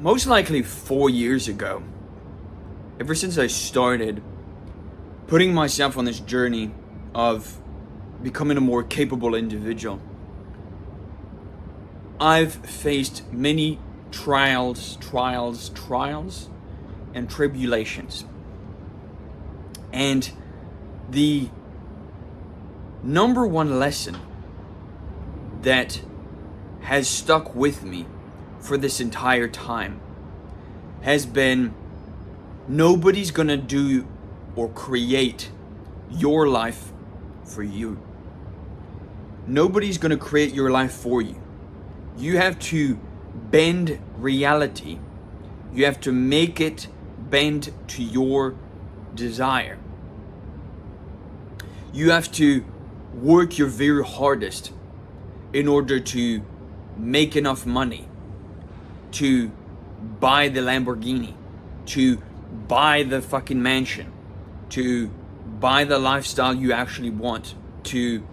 most likely 4 years ago, ever since I started putting myself on this journey of becoming a more capable individual, I've faced many trials, and tribulations. And the number one lesson that has stuck with me for this entire time has been nobody's gonna do or create your life for you. Nobody's gonna create your life for you. You have to bend reality. You have to make it bend to your desire. You have to work your very hardest in order to make enough money to buy the Lamborghini, to buy the fucking mansion, to buy the lifestyle you actually want, to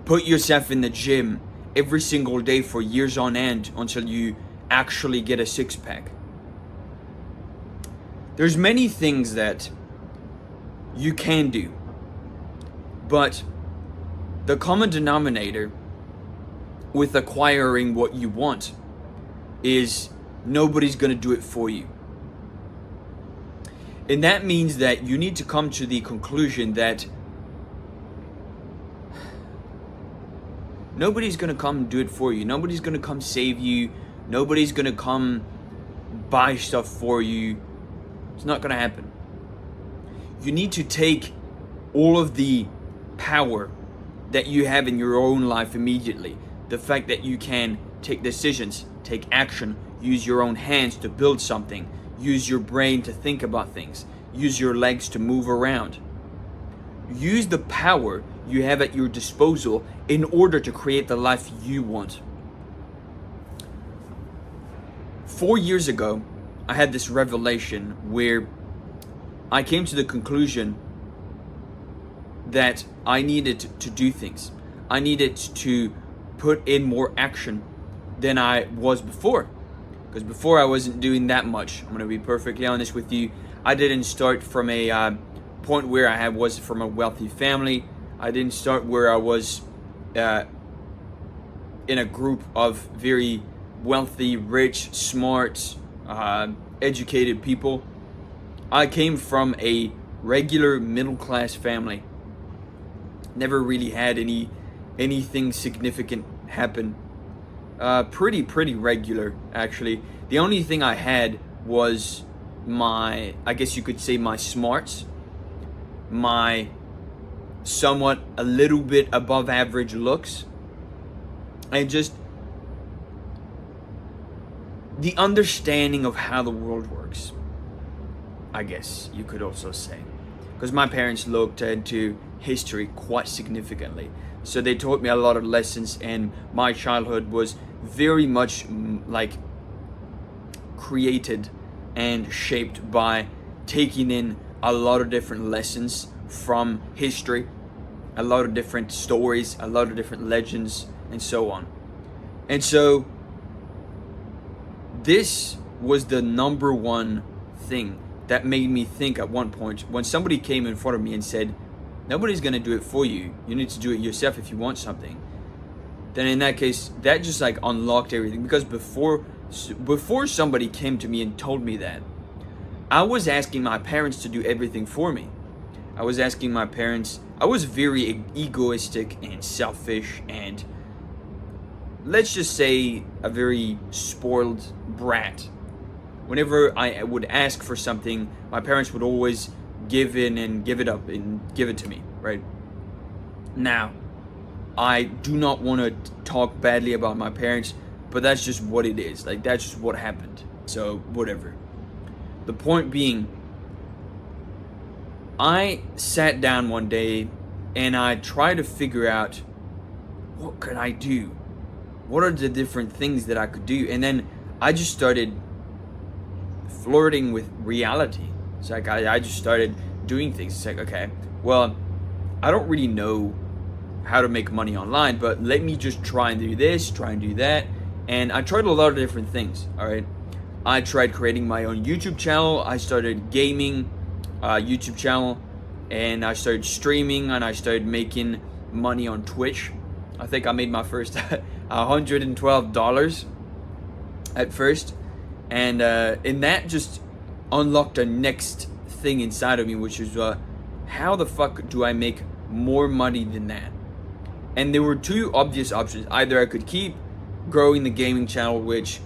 put yourself in the gym every single day for years on end until you actually get a six-pack. There's many things that you can do, but the common denominator with acquiring what you want is nobody's gonna do it for you. And that means that you need to come to the conclusion that nobody's gonna come do it for you. Nobody's gonna come save you. Nobody's gonna come buy stuff for you. It's not gonna happen. You need to take all of the power that you have in your own life immediately. The fact that you can take decisions, take action, use your own hands to build something, use your brain to think about things, use your legs to move around. Use the power you have at your disposal in order to create the life you want. 4 years ago, I had this revelation where I came to the conclusion that I needed to do things. I needed to put in more action than I was before. Because before I wasn't doing that much. I'm going to be perfectly honest with you. I didn't start from a point where I was from a wealthy family. I didn't start where I was in a group of very wealthy, rich, smart, educated people. I came from a regular middle-class family. Never really had anything significant happen. Pretty regular, actually. The only thing I had was I guess you could say my smarts, my somewhat a little bit above average looks, and just the understanding of how the world works, I guess you could also say. Because my parents looked into history quite significantly. So they taught me a lot of lessons, and my childhood was very much like created and shaped by taking in a lot of different lessons from history, a lot of different stories, a lot of different legends, and so on. And so this was the number one thing that made me think at one point when somebody came in front of me and said, nobody's going to do it for you. You need to do it yourself if you want something. Then in that case, that just like unlocked everything. Because before somebody came to me and told me that, I was asking my parents to do everything for me. I was asking my parents, I was very egoistic and selfish and, let's just say, a very spoiled brat. Whenever I would ask for something, my parents would always give in and give it up and give it to me, right? Now, I do not want to talk badly about my parents, but that's just what it is. Like, that's just what happened. So, whatever. The point being, I sat down one day and I tried to figure out, what could I do? What are the different things that I could do? And then I just started flirting with reality. It's like I just started doing things. It's like, okay, well, I don't really know how to make money online, but let me just try and do this, try and do that. And I tried a lot of different things, all right? I tried creating my own YouTube channel. I started gaming YouTube channel, and I started streaming, and I started making money on Twitch. I think I made my first $112 at first, and that just unlocked a next thing inside of me, which is how the fuck do I make more money than that? And there were two obvious options. Either I could keep growing the gaming channel, which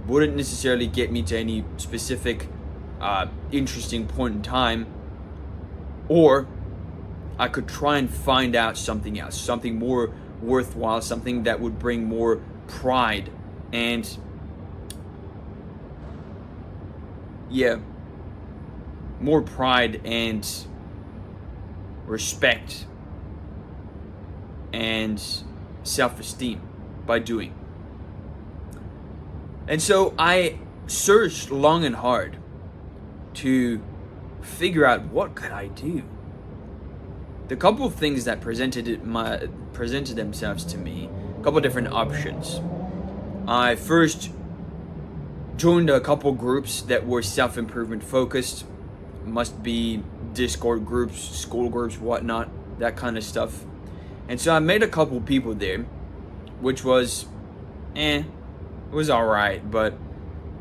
wouldn't necessarily get me to any specific interesting point in time, or I could try and find out something else, something more worthwhile, something that would bring more pride and more pride and respect and self-esteem by doing. And so I searched long and hard to figure out what could I do. The couple of things that presented themselves to me, a couple of different options. I first joined a couple groups that were self-improvement focused. Must be Discord groups, school groups, whatnot, that kind of stuff. And so I met a couple people there, which was, it was alright, but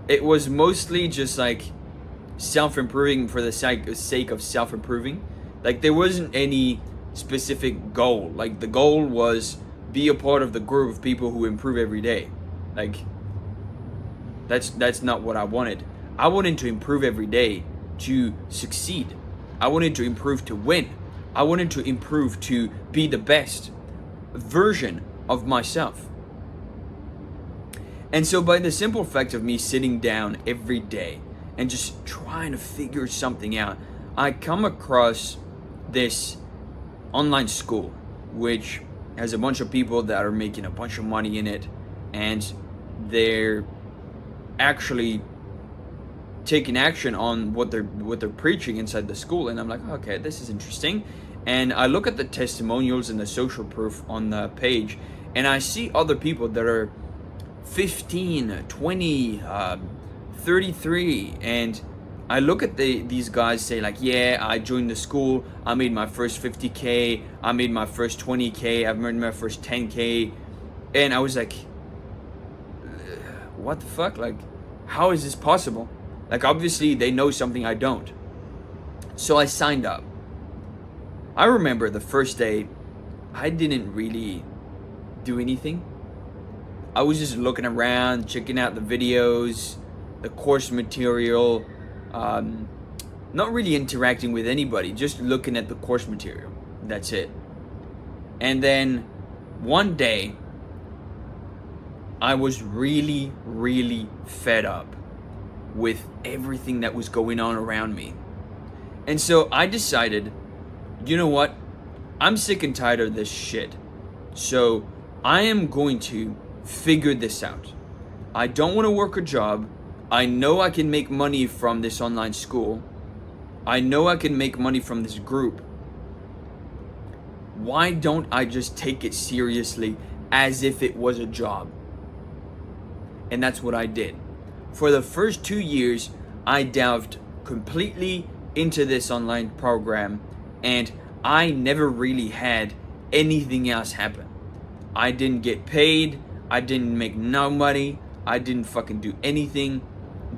it was mostly just like self-improving for the sake of self-improving. Like there wasn't any specific goal. Like the goal was be a part of the group of people who improve every day. Like that's not what I wanted. I wanted to improve every day to succeed. I wanted to improve to win. I wanted to improve to be the best version of myself. And so by the simple fact of me sitting down every day and just trying to figure something out, I come across this online school which has a bunch of people that are making a bunch of money in it, and they're actually taking action on what they're preaching inside the school. And I'm like, okay, this is interesting. And I look at the testimonials and the social proof on the page, and I see other people that are 15, 20, 33, and I look at these guys say like, yeah, I joined the school, I made my first 50K, I made my first 20K, I've made my first 10K, and I was like, what the fuck? Like, how is this possible? Like, obviously they know something I don't. So I signed up. I remember the first day, I didn't really do anything. I was just looking around, checking out the videos, the course material, not really interacting with anybody, just looking at the course material. That's it. And then one day, I was really, really fed up with everything that was going on around me. And so I decided, you know what? I'm sick and tired of this shit. So I am going to figure this out. I don't want to work a job. I know I can make money from this online school. I know I can make money from this group. Why don't I just take it seriously as if it was a job? And that's what I did. For the first 2 years, I delved completely into this online program, and I never really had anything else happen. I didn't get paid. I didn't make no money. I didn't fucking do anything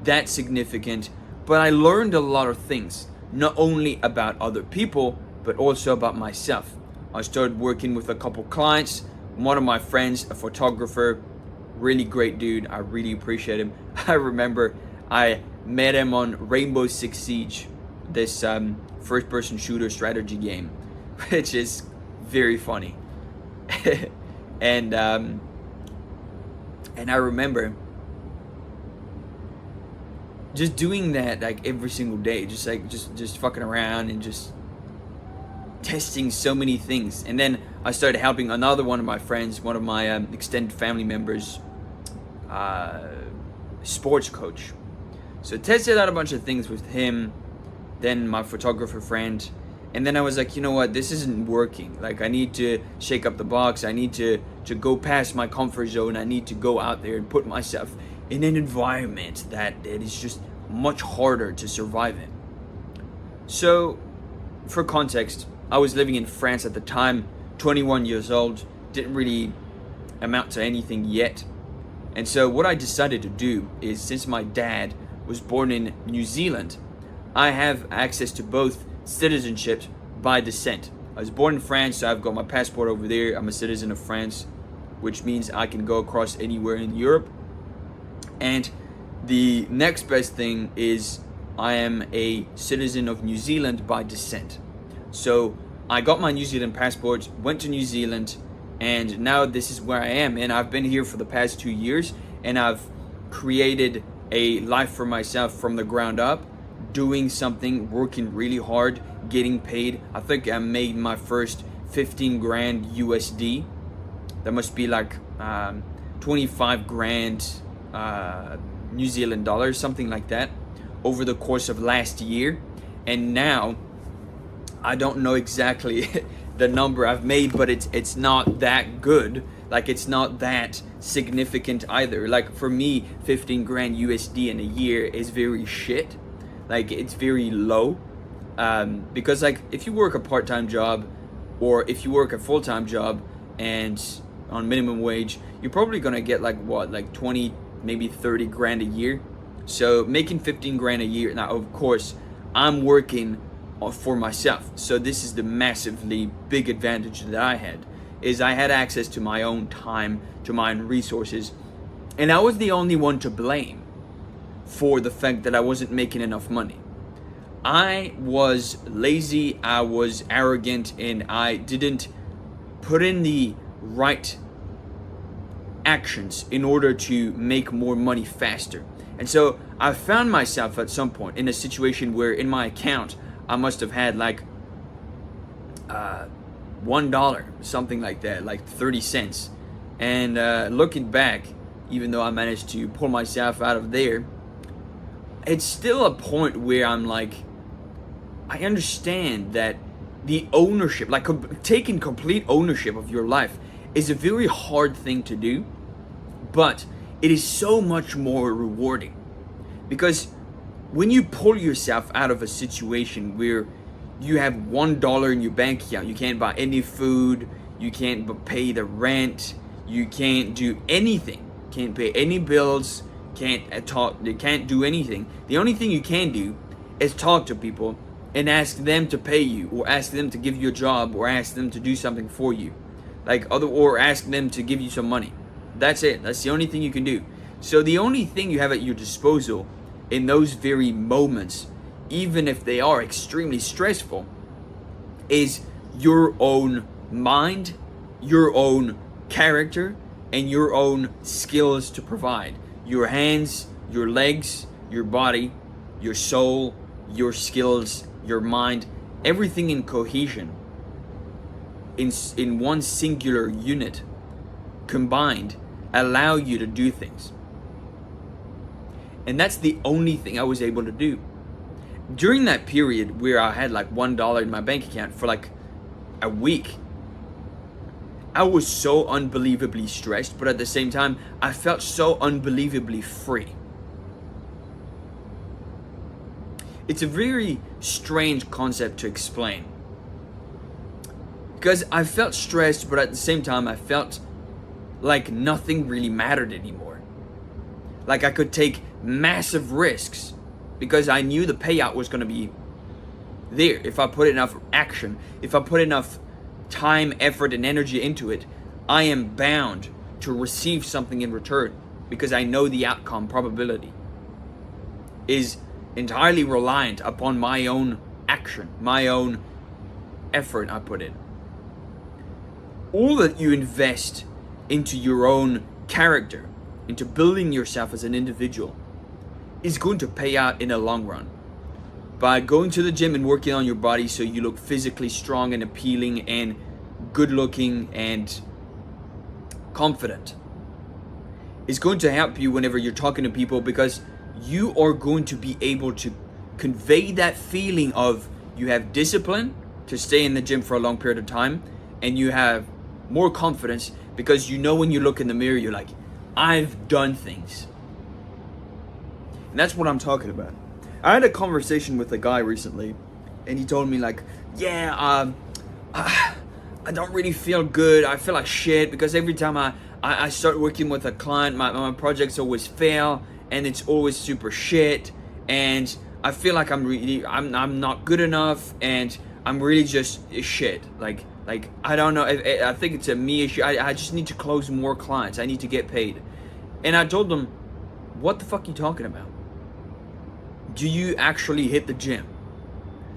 that significant, but I learned a lot of things, not only about other people, but also about myself. I started working with a couple clients. One of my friends, a photographer, really great dude. I really appreciate him. I remember I met him on Rainbow Six Siege, this first-person shooter strategy game, which is very funny. and I remember just doing that like every single day, just fucking around and just testing so many things. And then I started helping another one of my friends, one of my extended family members, sports coach. So tested out a bunch of things with him, then my photographer friend, and then I was like, you know what, this isn't working. Like, I need to shake up the box. I need to go past my comfort zone. I need to go out there and put myself in an environment that it is just much harder to survive in. So, for context, I was living in France at the time, 21 years old, didn't really amount to anything yet. And so what I decided to do is, since my dad was born in New Zealand, I have access to both citizenships by descent. I was born in France, so I've got my passport over there. I'm a citizen of France, which means I can go across anywhere in Europe. And the next best thing is I am a citizen of New Zealand by descent. So I got my New Zealand passport, went to New Zealand, and now this is where I am. And I've been here for the past 2 years, and I've created a life for myself from the ground up, doing something, working really hard, getting paid. I think I made my first 15 grand USD. That must be like 25 grand New Zealand dollars, something like that, over the course of last year. And now I don't know exactly the number I've made, but it's not that good. Like, it's not that significant either. Like, for me, 15 grand USD in a year is very shit. Like, it's very low. Because like, if you work a part-time job, or if you work a full-time job and on minimum wage, you're probably gonna get like what, like 20, maybe 30 grand a year. So making 15 grand a year, now of course I'm working for myself, so this is the massively big advantage that I had, is I had access to my own time, to my own resources, and I was the only one to blame for the fact that I wasn't making enough money. I was lazy, I was arrogant, and I didn't put in the right actions in order to make more money faster. And so I found myself at some point in a situation where in my account I must have had like $1, something like that, like 30 cents. And looking back, even though I managed to pull myself out of there, it's still a point where I'm like, I understand that the ownership, like taking complete ownership of your life, is a very hard thing to do, but it is so much more rewarding. Because when you pull yourself out of a situation where you have $1 in your bank account, you can't buy any food, you can't pay the rent, you can't do anything, can't pay any bills, can't talk, you can't do anything. The only thing you can do is talk to people and ask them to pay you, or ask them to give you a job, or ask them to do something for you, or ask them to give you some money. That's it. That's the only thing you can do. So the only thing you have at your disposal in those very moments, even if they are extremely stressful, is your own mind, your own character, and your own skills to provide. Your hands, your legs, your body, your soul, your skills, your mind, everything in cohesion, in one singular unit, combined, allow you to do things. And that's the only thing I was able to do. During that period where I had like $1 in my bank account for like a week, I was so unbelievably stressed, but at the same time, I felt so unbelievably free. It's a very strange concept to explain, because I felt stressed, but at the same time, I felt like nothing really mattered anymore. Like I could take massive risks because I knew the payout was going to be there. If I put enough action, if I put enough time, effort, and energy into it, I am bound to receive something in return, because I know the outcome probability is entirely reliant upon my own action, my own effort I put in. All that you invest into your own character, into building yourself as an individual, is going to pay out in the long run. By going to the gym and working on your body so you look physically strong and appealing and good looking and confident, is going to help you whenever you're talking to people, because you are going to be able to convey that feeling of you have discipline to stay in the gym for a long period of time, and you have more confidence because you know when you look in the mirror, you're like, I've done things. And that's what I'm talking about. I had a conversation with a guy recently, and he told me like, yeah, I don't really feel good. I feel like shit because every time I start working with a client, my projects always fail, and it's always super shit, and I feel like I'm not good enough, and I'm really just shit. Like I don't know. I think it's a me issue. I just need to close more clients. I need to get paid. And I told them, what the fuck are you talking about? Do you actually hit the gym?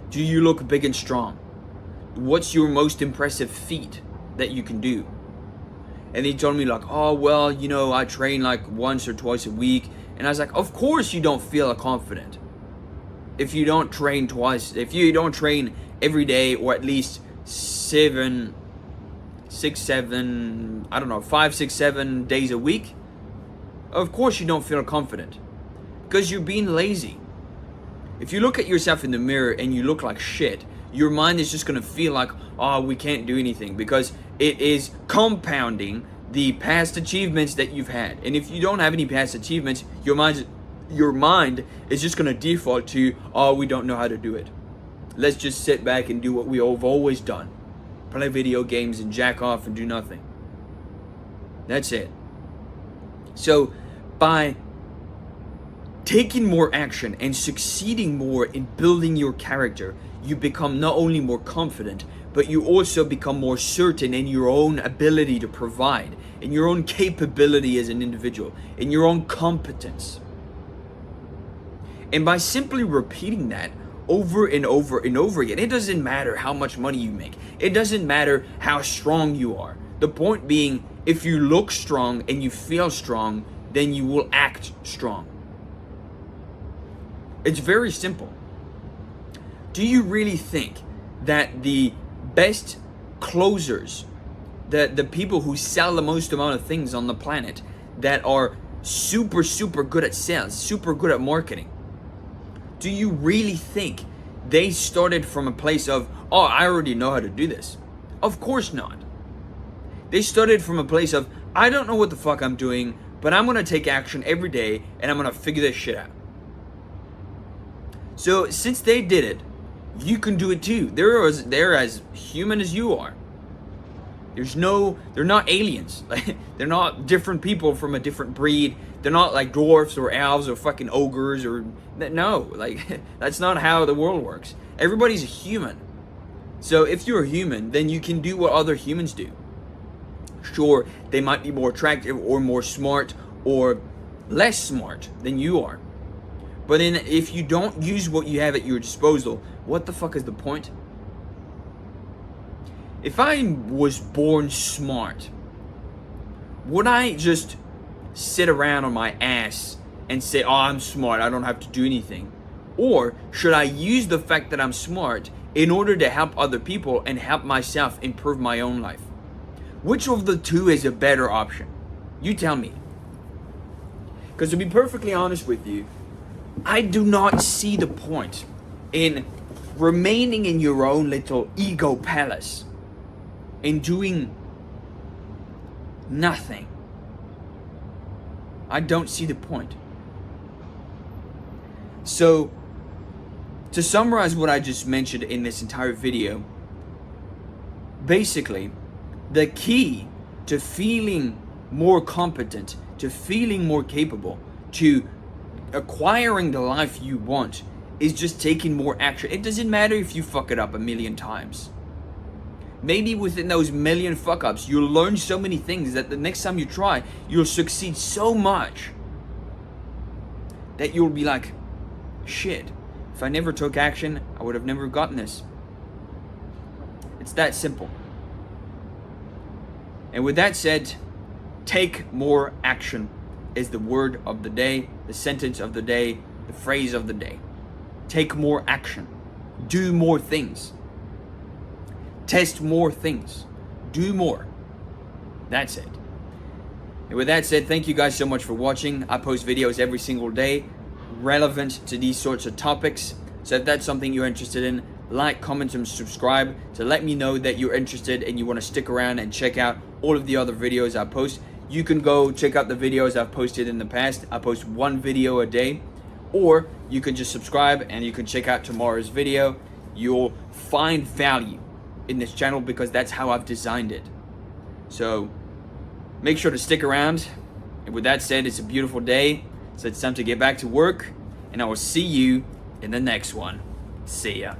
Do you look big and strong? What's your most impressive feat that you can do? And he told me like, oh, well, you know, I train like once or twice a week. And I was like, of course you don't feel confident. If you don't train twice, if you don't train every day, or at least 5, 6, 7 days a week, of course you don't feel confident. Because you're being lazy. If you look at yourself in the mirror and you look like shit, your mind is just going to feel like, oh, we can't do anything, because it is compounding the past achievements that you've had. And if you don't have any past achievements, your mind is just going to default to, oh, we don't know how to do it. Let's just sit back and do what we have always done. Play video games and jack off and do nothing. That's it. So by taking more action and succeeding more in building your character, you become not only more confident, but you also become more certain in your own ability to provide, in your own capability as an individual, in your own competence. And by simply repeating that over and over and over again, it doesn't matter how much money you make. It doesn't matter how strong you are. The point being, if you look strong and you feel strong, then you will act strong. It's very simple. Do you really think that the best closers, the people who sell the most amount of things on the planet, that are super good at sales, super good at marketing, do you really think they started from a place of, oh, I already know how to do this? Of course not. They started from a place of, I don't know what the fuck I'm doing, but I'm going to take action every day and I'm going to figure this shit out. So since they did it, you can do it too. They're as human as you are. They're not aliens. They're not different people from a different breed. They're not like dwarfs or elves or fucking ogres or, no, like that's not how the world works. Everybody's a human. So if you're a human, then you can do what other humans do. Sure, they might be more attractive or more smart or less smart than you are. But then if you don't use what you have at your disposal, what the fuck is the point? If I was born smart, would I just sit around on my ass and say, oh, I'm smart, I don't have to do anything? Or should I use the fact that I'm smart in order to help other people and help myself improve my own life? Which of the two is a better option? You tell me. Because to be perfectly honest with you, I do not see the point in remaining in your own little ego palace and doing nothing. I don't see the point. So, to summarize what I just mentioned in this entire video, basically, the key to feeling more competent, to feeling more capable, to acquiring the life you want is just taking more action. It doesn't matter if you fuck it up 1,000,000 times. Maybe within those 1,000,000 fuck ups, you'll learn so many things that the next time you try, you'll succeed so much that you'll be like, shit, if I never took action, I would have never gotten this. It's that simple. And with that said, take more action is the word of the day, the sentence of the day, the phrase of the day. Take more action. Do more things. Test more things. Do more. That's it. And with that said, thank you guys so much for watching. I post videos every single day relevant to these sorts of topics. So if that's something you're interested in, like, comment, and subscribe to let me know that you're interested and you want to stick around and check out all of the other videos I post. You can go check out the videos I've posted in the past. I post one video a day. or you can just subscribe and you can check out tomorrow's video. You'll find value in this channel because that's how I've designed it. So make sure to stick around. And with that said, it's a beautiful day, so it's time to get back to work, and I will see you in the next one. See ya.